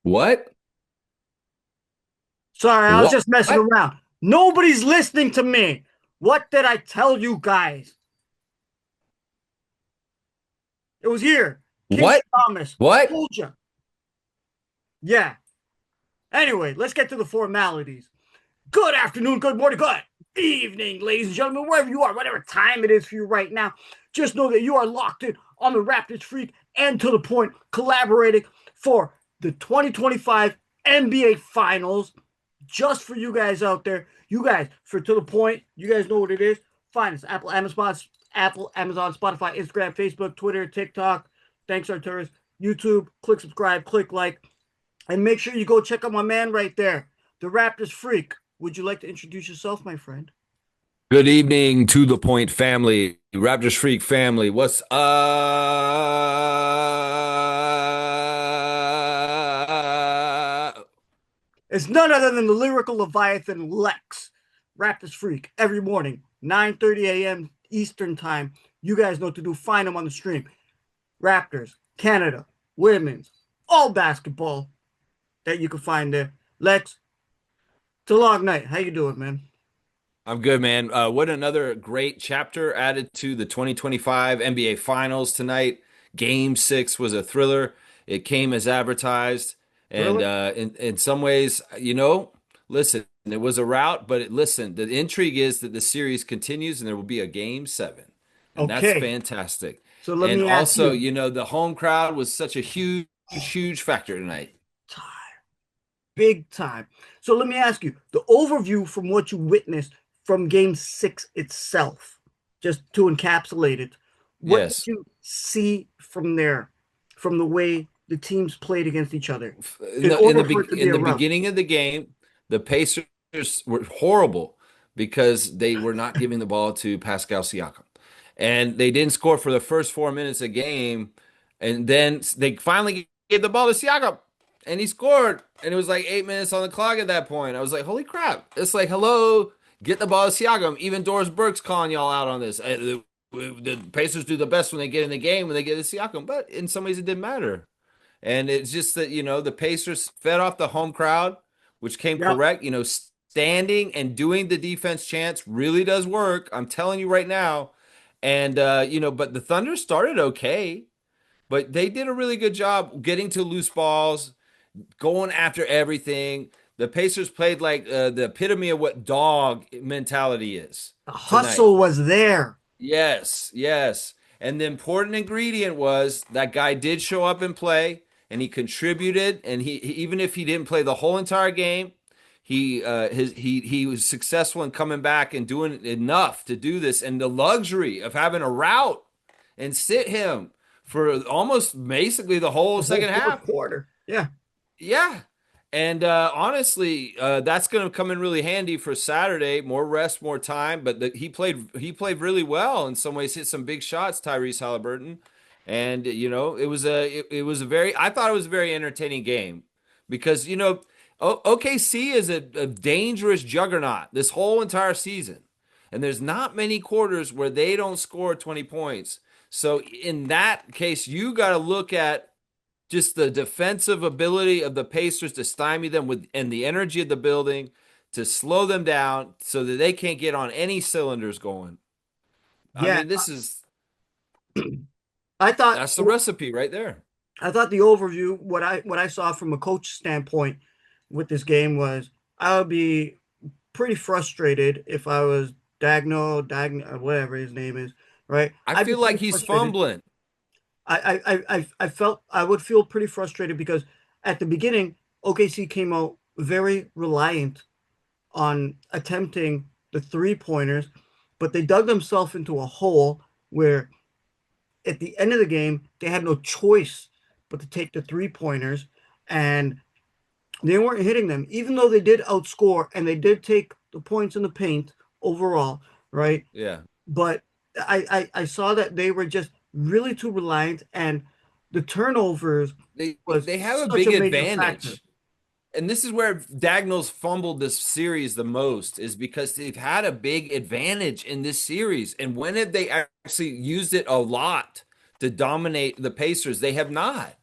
What? Sorry, I was What? just messing around. Nobody's listening to me. What did I tell you guys? It was here. King What? Thomas. What? Told you. Yeah. Anyway, let's get to the formalities. Good afternoon, good morning, good evening, ladies and gentlemen, wherever you are, whatever time it is for you right now. Just know that you are locked in on the Raptors Freak and to the point, collaborating for the 2025 NBA Finals. Just for you guys out there, you guys, for to the point, you guys know what it is. Find us Apple, Amazon, Spotify, Instagram, Facebook, Twitter, TikTok. Thanks, Arturus. YouTube. Click subscribe, click like, and make sure you go check out my man right there, the Raptors Freak. Would you like to introduce yourself, my friend? Good evening to the Point family, Raptors Freak family. What's up? It's none other than the lyrical Leviathan Lex, Raptors Freak, every morning, 9:30 a.m. Eastern Time. You guys know what to do. Find him on the stream. Raptors, Canada, women's, all basketball that you can find there. Lex, it's a long night. How you doing, man? I'm good, man. What another great chapter added to the 2025 NBA Finals tonight. Game six was a thriller. It came as advertised. And Thriller? in some ways, listen, it was a rout, but listen, the intrigue is that the series continues and there will be a game seven. And that's Okay. fantastic. So let And me ask also, you. the home crowd was such a huge factor tonight. Big time. So let me ask you the overview from what you witnessed from game six itself, just to encapsulate it. What did Yes. you see from there, from the way the teams played against each other, in in the in order the for it to be in a the rout? beginning of the game, the Pacers were horrible because they were not giving the ball to Pascal Siakam, and they didn't score for the first 4 minutes of game, and then they finally gave the ball to Siakam, and he scored, and it was like 8 minutes on the clock at that point. I was like, holy crap! It's like, hello, get the ball to Siakam. Even Doris Burke's calling y'all out on this. The Pacers do the best when they get in the game when they get to Siakam, but in some ways it didn't matter. And it's just that, the Pacers fed off the home crowd, which came Yep. correct. Standing and doing the defense chants really does work. I'm telling you right now. And, but the Thunder started okay, but they did a really good job getting to loose balls, going after everything. The Pacers played like the epitome of what dog mentality is The tonight. hustle was there. Yes, yes. And the important ingredient was that guy did show up and play, and he contributed. And even if he didn't play the whole entire game, he was successful in coming back and doing enough to do this. And the luxury of having a route and sit him for almost basically the whole The whole second fourth half. quarter. Yeah. Yeah. And honestly, that's going to come in really handy for Saturday. More rest, more time. But he played really well in some ways. Hit some big shots, Tyrese Halliburton, and it was a very. I thought it was a very entertaining game because OKC is a dangerous juggernaut this whole entire season, and there's not many quarters where they don't score 20 points. So in that case, you got to look at just the defensive ability of the Pacers to stymie them with and the energy of the building to slow them down so that they can't get on any cylinders going. I Yeah. mean, this is I thought that's the recipe right there. I thought the overview, what I saw from a coach standpoint with this game was I would be pretty frustrated if I was Dagno, whatever his name is, right? I I'd be feel like pretty he's frustrated. fumbling. I felt I would feel pretty frustrated because at the beginning, OKC came out very reliant on attempting the three pointers, but they dug themselves into a hole where at the end of the game they had no choice but to take the three pointers, and they weren't hitting them, even though they did outscore and they did take the points in the paint overall, right? Yeah. But I saw that they were just really too reliant, and the turnovers was They have a such a big major factor. advantage. And this is where Dagnall's fumbled this series the most is because they've had a big advantage in this series. And when have they actually used it a lot to dominate the Pacers? They have not.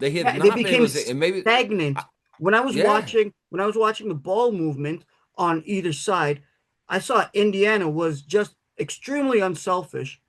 They had Yeah, they not been became able to, and maybe, stagnant. I- yeah, When I was watching the ball movement on either side, I saw Indiana was just extremely unselfish.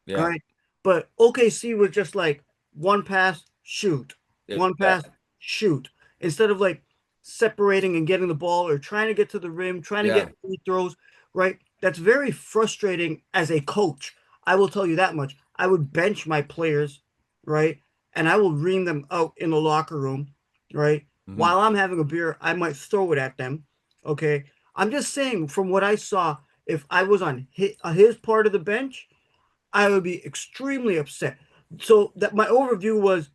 All yeah, right. But OKC was just like one pass, shoot, one yeah. pass, shoot. Instead of like separating and getting the ball or trying to get to the rim, trying to Yeah. get free throws, right? That's very frustrating as a coach. I will tell you that much. I would bench my players, right? And I will ream them out in the locker room, right? Mhm. While I'm having a beer, I might throw it at them. Okay. I'm just saying, from what I saw, if I was on his part of the bench, I would be extremely upset. So that my overview was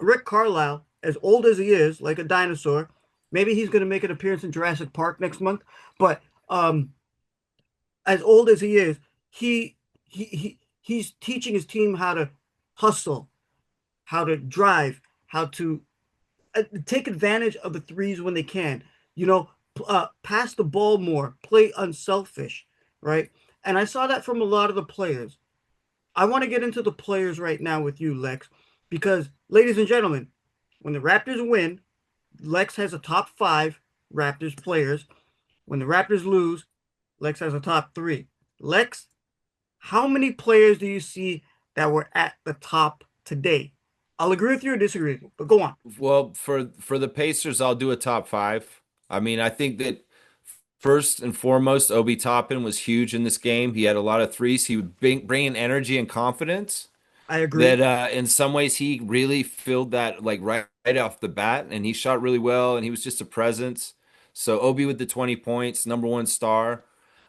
Rick Carlisle, as old as he is, like a dinosaur. Maybe he's going to make an appearance in Jurassic Park next month. But as old as he is, he's teaching his team how to hustle, how to drive, how to take advantage of the threes when they can. You know, pass the ball more, play unselfish, right? And I saw that from a lot of the players. I want to get into the players right now with you, Lex, because, ladies and gentlemen, when the Raptors win, Lex has a top five Raptors players. When the Raptors lose, Lex has a top three. Lex, how many players do you see that were at the top today? I'll agree with you or disagree with you, but go on. Well, for the Pacers, I'll do a top five. I mean, I think that first and foremost, Obi Toppin was huge in this game. He had a lot of threes. He would bring in energy and confidence I agree. that in some ways he really filled that like right off the bat, and he shot really well, and he was just a presence. So Obi with the 20 points, number one star.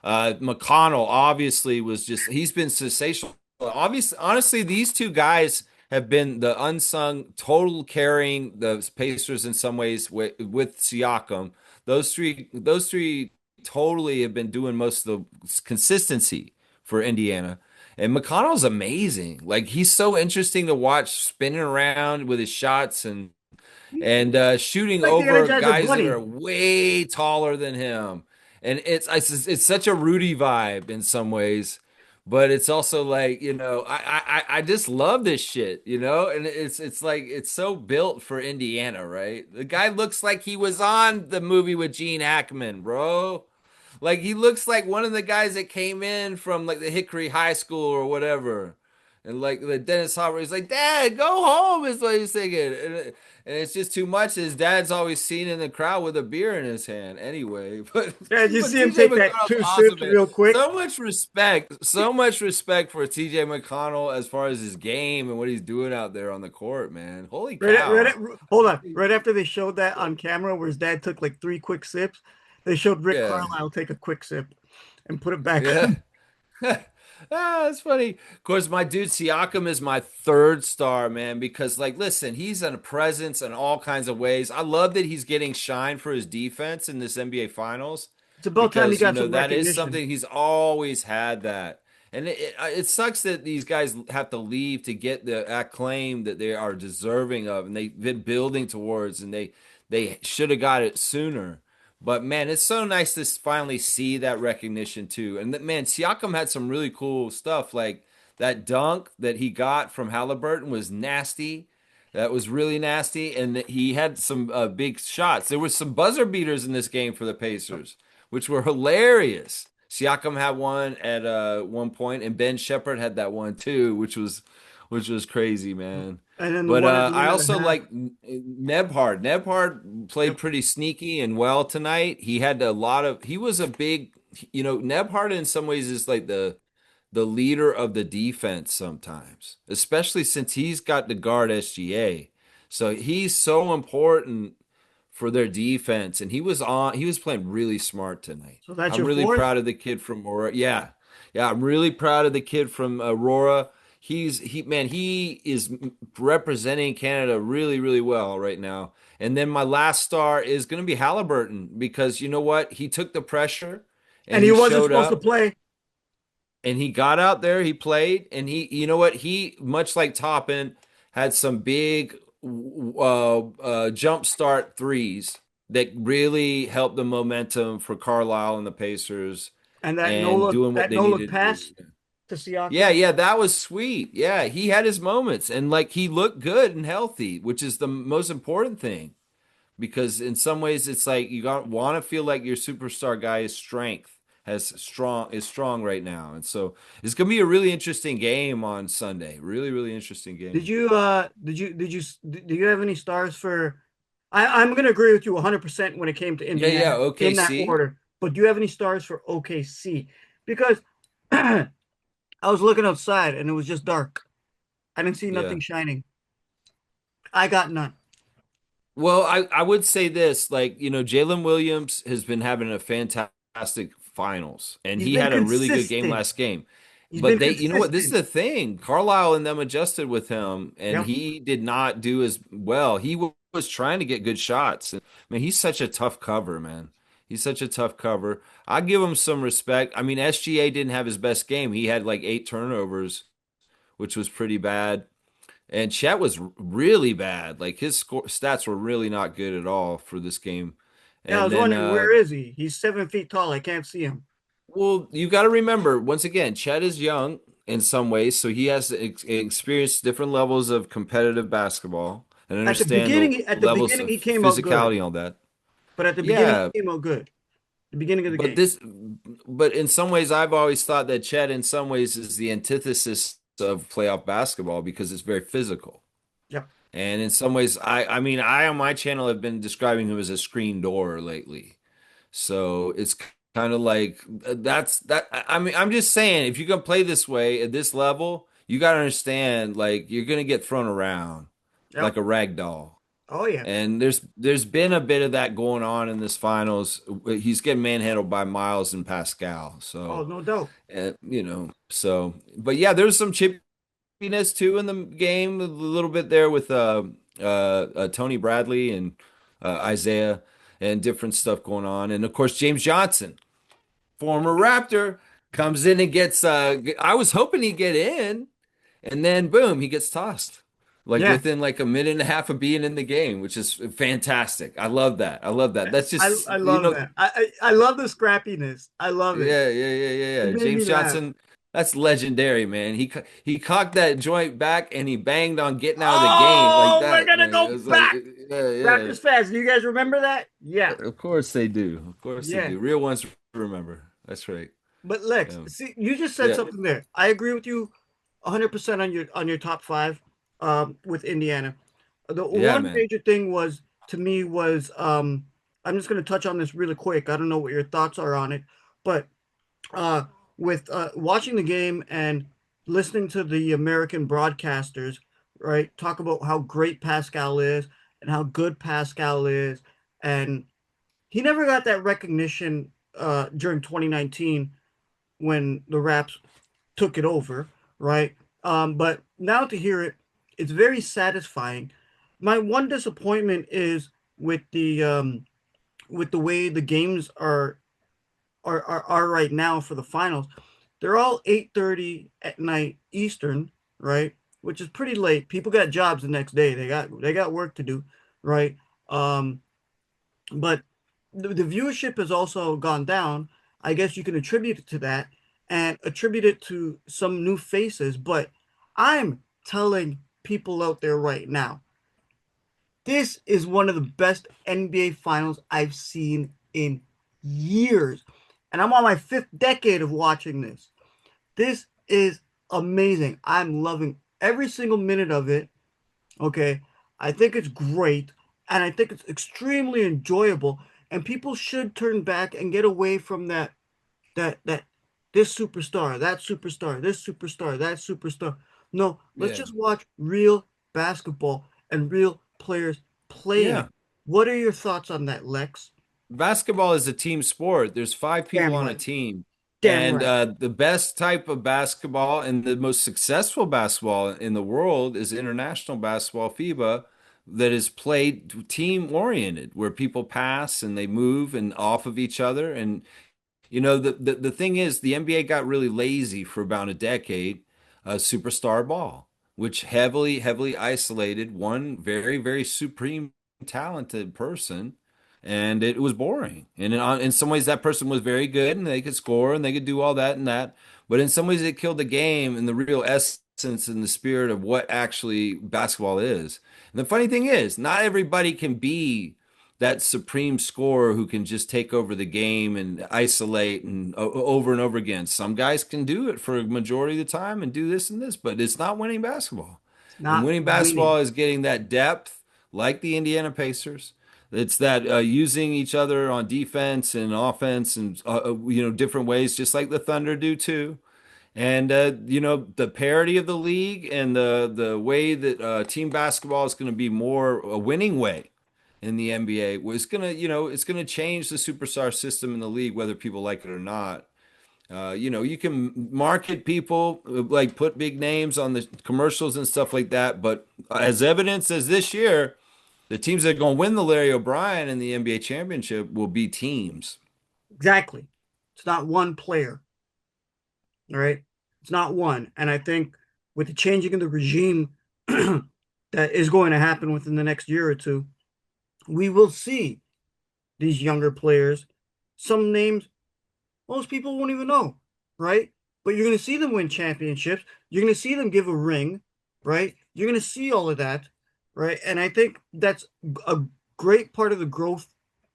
McConnell obviously was just he's been sensational. Obviously, honestly, these two guys have been the unsung total carrying the Pacers in some ways with Siakam. Those three totally have been doing most of the consistency for Indiana. And McConnell's amazing. Like he's so interesting to watch spinning around with his shots and He's shooting like the over Energizer guys that Bunny. are way taller than him. And it's such a Rudy vibe in some ways, but it's also like, I just love this shit, and it's like it's so built for Indiana, right? The guy looks like he was on the movie with Gene Hackman, bro. Like he looks like one of the guys that came in from like the Hickory High School or whatever. And like the Dennis Hopper, he's like, "Dad, go home," is what he's thinking. And it's just too much. His dad's always seen in the crowd with a beer in his hand anyway. But Yeah, you but see him TJ take that McConnell's two awesome, sips man. real quick. So much respect for TJ McConnell as far as his game and what he's doing out there on the court, man. Holy cow. Hold on. Right after they showed that on camera, where his dad took like three quick sips, they showed Rick Yeah. Carlisle take a quick sip and put it back. Yeah. That's funny. Of course, my dude Siakam is my third star, man, because like, listen, he's a presence in all kinds of ways. I love that he's getting shine for his defense in this NBA Finals It's about time he because, got some that is recognition. something he's always had that. And it sucks that these guys have to leave to get the acclaim that they are deserving of, and they've been building towards, and they should have got it sooner. But man, it's so nice to finally see that recognition too. And man, Siakam had some really cool stuff. Like that dunk that he got from Halliburton was nasty. That was really nasty. And he had some big shots. There were some buzzer beaters in this game for the Pacers, which were hilarious. Siakam had one at one point, and Ben Shepherd had that one too, which was crazy, man. And then the But one at the I end of the also half. like Nebhard. Nebhard played Yep. pretty sneaky and well tonight. He had a lot of. He was a big. Nebhard in some ways is like the leader of the defense sometimes, especially since he's got to guard SGA. So he's so important for their defense, and he was playing really smart tonight. So that's I'm your really fourth. proud of the kid from Aurora. Yeah. Yeah, I'm really proud of the kid from Aurora. He is representing Canada really, really well right now. And then my last star is going to be Halliburton because you know what? He took the pressure And and he he wasn't showed supposed to up play. and he got out there, he played, and you know what? He, much like Toppin, had some big jump start threes that really helped the momentum for Carlisle and the Pacers And and doing what that they no look needed to pass do. to Yeah, Siakam? yeah, that was sweet. Yeah, he had his moments and like he looked good and healthy, which is the most important thing because in some ways it's like you got want to feel like your superstar guy's strength has strong is strong right now. And so it's going to be a really interesting game on Sunday. Really, really interesting Did game. you do you have any stars for I'm gonna agree with you 100% when it came to Yeah, yeah, Indiana in that OKC. order, but do you have any stars for OKC? Because I was looking outside and it was just dark. I didn't see Yeah. nothing shining. I got none. Well, I would say this, like, Jalen Williams has been having a fantastic finals, and He's he been had a really good game consistent. last game. He's But been they, you know what? This is consistent. the thing. Carlisle and them adjusted with him, and Yep. he did not do as well. He was trying to get good shots. And, man, he's such a tough cover, man. He's such a tough cover. I give him some respect. I mean, SGA didn't have his best game. He had like 8 turnovers, which was pretty bad. And Chet was really bad. Like his stats were really not good at all for this game. Yeah, I And was then, wondering where is he? He's 7 feet tall. I can't see him. well, you got to remember once again, Chet is young in some ways, so he has to experience different levels of competitive basketball and understand the At the levels beginning of he came out good. physicality and all that. But at the beginning Yeah, he came out good. The beginning of the but game. in some ways, I've always thought that Chet, in some ways, is the antithesis of playoff basketball because it's very physical. Yep. And in some ways, I mean, I on my channel have been describing him as a screen door lately. So it's kind of like that's that. I mean, I'm just saying, if you can play this way at this level, you got to understand, like you're gonna get thrown around Yep. like a rag doll. Oh yeah. And there's been a bit of that going on in this finals. He's getting manhandled by Miles and Pascal. Oh, So, no doubt. but yeah, there's some chippiness too in the game, a little bit there with Tony Bradley and Isaiah and different stuff going on. And of course, James Johnson, former Raptor, comes in and gets. I was hoping he'd get in, and then boom, he gets tossed. Like Yeah. within like a minute and a half of being in the game, which is fantastic. I love that. I love that. That's just I love that. I love the scrappiness. I love it. yeah, yeah, yeah, yeah, It yeah. made me James laugh. Johnson, that's legendary, man. He cocked that joint back and he banged on getting out of the game like Oh, we're that, gonna man. It go was like, back. yeah, yeah. Raptors fans, do you guys remember that? Yeah. Of course they do. Of course they Yeah. do. Real ones remember. That's right. But Lex, Yeah, see, you just said yeah, something there. I agree with you 100% on your top five with Indiana. The yeah, one man. major thing was to me was I'm just going to touch on this really quick. I don't know what your thoughts are on it, but uh, with watching the game and listening to the American broadcasters, right, talk about how great Pascal is and how good Pascal is, and he never got that recognition during 2019 when the Raps took it over, right? But now to hear it, it's very satisfying. My one disappointment is with the way the games are right now for the finals. They're all 8:30 at night Eastern, right? Which is pretty late. People got jobs the next day. They got work to do, right? Um, but the viewership has also gone down. I guess you can attribute it to that and attribute it to some new faces. But I'm telling people out there right now, this is one of the best NBA finals I've seen in years. And I'm on my fifth decade of watching this. This is amazing. I'm loving every single minute of it. Okay. I think it's great. And I think it's extremely enjoyable. And people should turn back and get away from that this superstar, that superstar, this superstar, that superstar. No, let's Yeah. just watch real basketball and real players playing it. Yeah. What are your thoughts on that, Lex? Basketball is a team sport. There's 5 people Damn on a right. team. Damn And right. the best type of basketball and the most successful basketball in the world is international basketball, FIBA, that is played team oriented, where people pass and they move and off of each other. And the thing is, the NBA got really lazy for about a decade, superstar ball, which heavily, heavily isolated one very, very supreme talented person and it was boring. And in some ways, that person was very good, and they could score, and they could do all that and that. But in some ways, it killed the game and the real essence and the spirit of what actually basketball is. And the funny thing is, not everybody can be that supreme scorer who can just take over the game and isolate and over and over again. Some guys can do it for a majority of the time and do this and this, but it's not winning basketball. It's And not winning winning. basketball is getting that depth, like the Indiana Pacers. It's that using each other on defense and offense and different ways, just like the Thunder do too. And the parity of the league and the way that team basketball is going to be more a winning way in the NBA was going to, it's going to change the superstar system in the league, whether people like it or not. You can market people, like put big names on the commercials and stuff like that. But as evidence as this year, the teams that are going to win the Larry O'Brien and the NBA championship will be teams. Exactly. It's not one player. All right. It's not one. And I think with the changing of the regime that is going to happen within the next year or two, we will see these younger players. Some names most people won't even know, right? But you're going to see them win championships. You're going to see them give a ring, right? You're going to see all of that, right? And I think that's a great part of the growth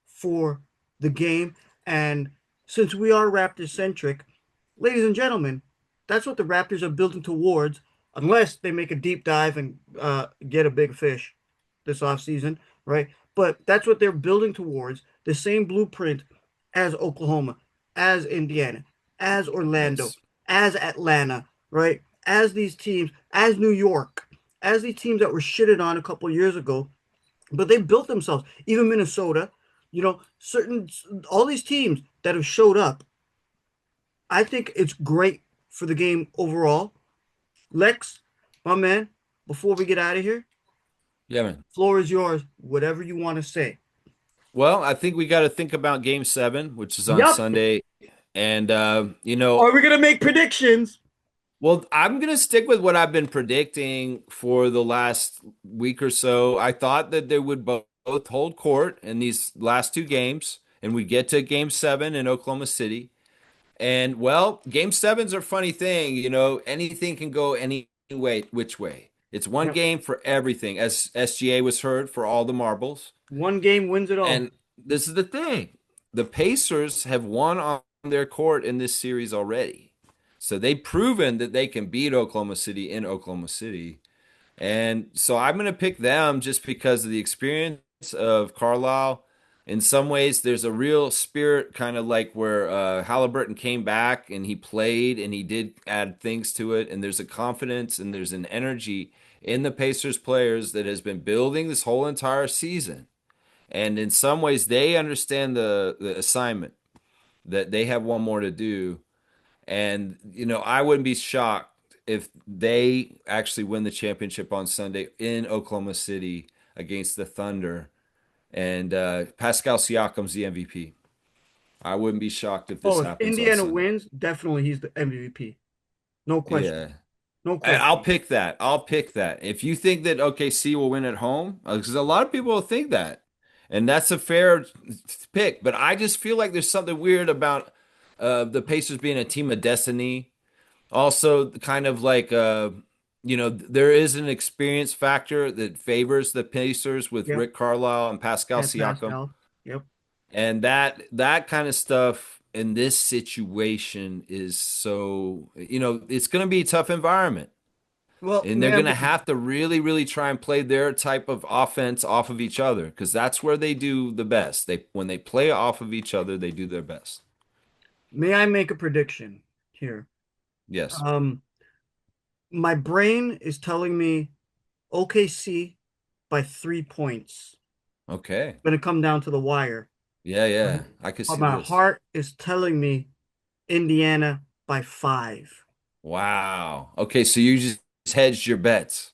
for the game. And since we are Raptor centric, ladies and gentlemen, that's what the Raptors are building towards, unless they make a deep dive and get a big fish this offseason, right? But that's what they're building towards, the same blueprint as Oklahoma, as Indiana, as Orlando, Yes. as Atlanta, right? As these teams, as New York, as these teams that were shitted on a couple years ago, but they built themselves. Even Minnesota, certain all these teams that have showed up. I think it's great for the game overall. Lex, my man, before we get out of here, Yeah, man. floor is yours. Whatever you want to say. Well, I think we got to think about game seven, which is on Yep. Sunday. And, Are we gonna make predictions? well, I'm going to stick with what I've been predicting for the last week or so. I thought that they would both hold court in these last two games, and we get to game seven in Oklahoma City. And well, game sevens are a funny thing. Anything can go any way, which way. It's one Yep. game for everything, as SGA was heard for all the marbles. One game wins it all. And this is the thing. The Pacers have won on their court in this series already. So they've proven that they can beat Oklahoma City in Oklahoma City. And so I'm going to pick them just because of the experience of Carlisle. In some ways, there's a real spirit, kind of like where Halliburton came back and he played and he did add things to it. And there's a confidence and there's an energy in the Pacers players that has been building this whole entire season. And in some ways, they understand the assignment that they have one more to do. And, I wouldn't be shocked if they actually win the championship on Sunday in Oklahoma City against the Thunder. And Pascal Siakam's the MVP. I wouldn't be shocked if this Oh, if happens on Indiana Sunday. wins, definitely he's the MVP. No question. Yeah. No I'll question. pick that. I'll pick that. If you think that OKC will win at home, because a lot of people will think that, and that's a fair pick. But I just feel like there's something weird about the Pacers being a team of destiny. Also, kind of like there is an experience factor that favors the Pacers with Yep. Rick Carlisle and Pascal And Siakam, Pascal. Yep. and that kind of stuff in this situation is so it's going to be a tough environment. Well, And they're going to have to really, really try and play their type of offense off of each other because that's where they do the best. When they play off of each other, they do their best. may I make a prediction here? Yes. Um, my brain is telling me OKC by 3 points. Okay. It's going to come down to the wire. Yeah, Right? yeah. I could But see my this. heart is telling me Indiana by 5. Wow. Okay, so you just hedged your bets.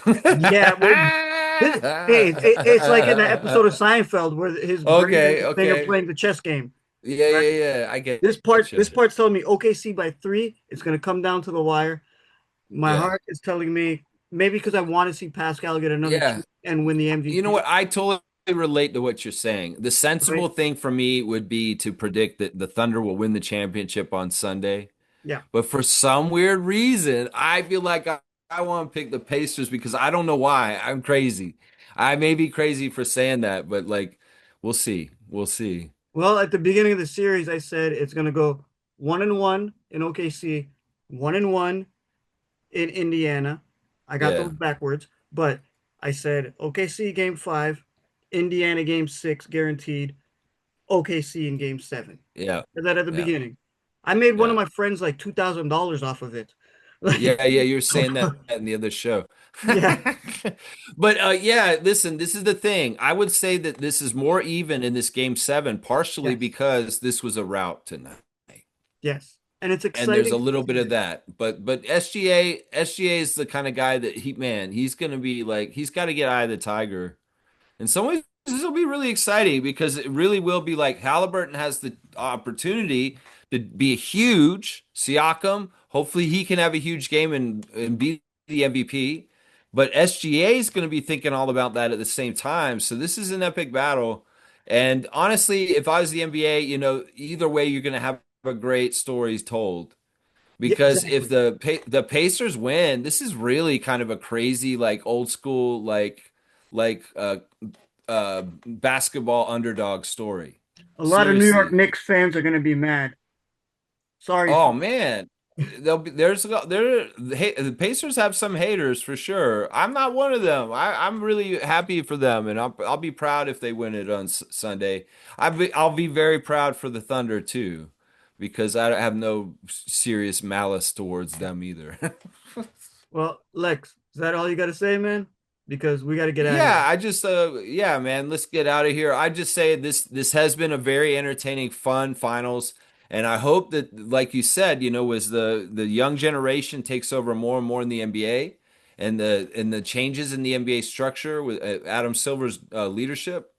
Yeah, hey, it's like in the episode of Seinfeld where his brain is Okay, thing of okay. playing the chess game. Yeah, Right? yeah, yeah. I get This you. part's telling me OKC by 3. It's going to come down to the wire. My Yeah. heart is telling me maybe because I want to see Pascal get another Yeah. chance and win the You know MVP. what? I totally relate to what you're saying. The right? sensible thing for me would be to predict that the Thunder will win the championship on Sunday. Yeah. But for some weird reason, I feel like I want to pick the Pacers because I don't know why. I'm crazy. I may be crazy for saying that, but like, we'll see. We'll see. Well, at the beginning of the series, I said it's gonna go 1-1 in OKC, 1-1 in Indiana. I got those Yeah. backwards, but I said OKC game five, Indiana game six, guaranteed. OKC in game seven. Yeah. Said that at the Yeah. beginning. I made one of Yeah. my friends like $2,000 off of it. Like, Yeah, yeah, you were saying that in the other show. yeah, But yeah, listen, this is the thing. I would say that this is more even in this game seven, partially yes, because this was a rout tonight. yes, and it's And there's exciting a to little bit see of it. that. But SGA is the kind of guy that he's gonna be like he's got to get eye of the tiger. In some ways, this will be really exciting because it really will be like Halliburton has the opportunity to be a huge Siakam. Hopefully, he can have a huge game and be the MVP. But SGA is going to be thinking all about that at the same time. So this is an epic battle. And honestly, if I was the NBA, either way, you're going to have a great stories told. Yeah, Because if exactly. the Pacers win, this is really kind of a crazy, like old school, like basketball underdog story. A lot of New York Seriously. Knicks fans are going to be mad. Sorry for Oh man. The Pacers have some haters for sure. I'm not one of them. I'm really happy for them, and I'll be proud if they win it on Sunday. I'll be very proud for the Thunder too, because I have no serious malice towards them either. Well, Lex, is that all you got to say, man? Because we got to get out of here. Yeah, yeah, man, let's get out of here. I just say this has been a very entertaining, fun finals, and I hope that, like you said, as the young generation takes over more and more in the NBA, and the changes in the NBA structure with Adam Silver's leadership,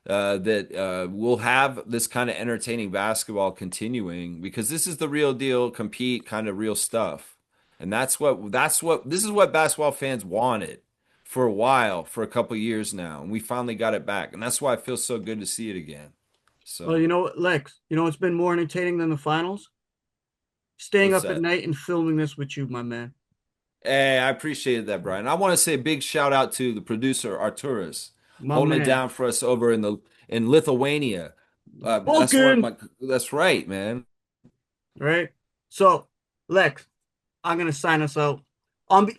that we'll have this kind of entertaining basketball continuing because this is the real deal, compete kind of real stuff. And that's what this is what basketball fans wanted for a while, for a couple years now. And we finally got it back. And that's why it feels so good to see it again. Well, So, you know what, Lex, it's been more entertaining than the finals? Staying what's up at that? night and filming this with you, my man. Hey, I appreciated that, Brian. I want to say a big shout out to the producer Arturas My holding it man. down for us over in Lithuania. Vulcan. That's right, man. Right? So, Lex, I'm going to sign us out.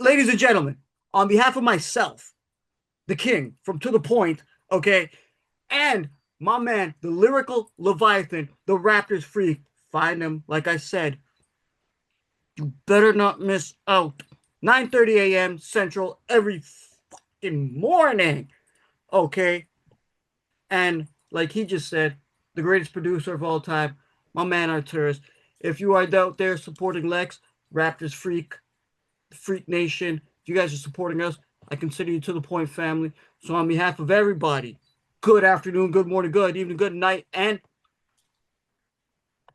Ladies and gentlemen, on behalf of myself, the king from To The Point, okay, and my man, the lyrical Leviathan, the Raptors freak, find him, like I said, you better not miss out. 9:30 a.m. Central every fucking morning, okay? And like he just said, the greatest producer of all time, my man Arturis. If you are out there supporting Lex, Raptors Freak, Freak Nation, if you guys are supporting us, I consider you To The Point family. So on behalf of everybody, good afternoon, good morning, good evening, good night, and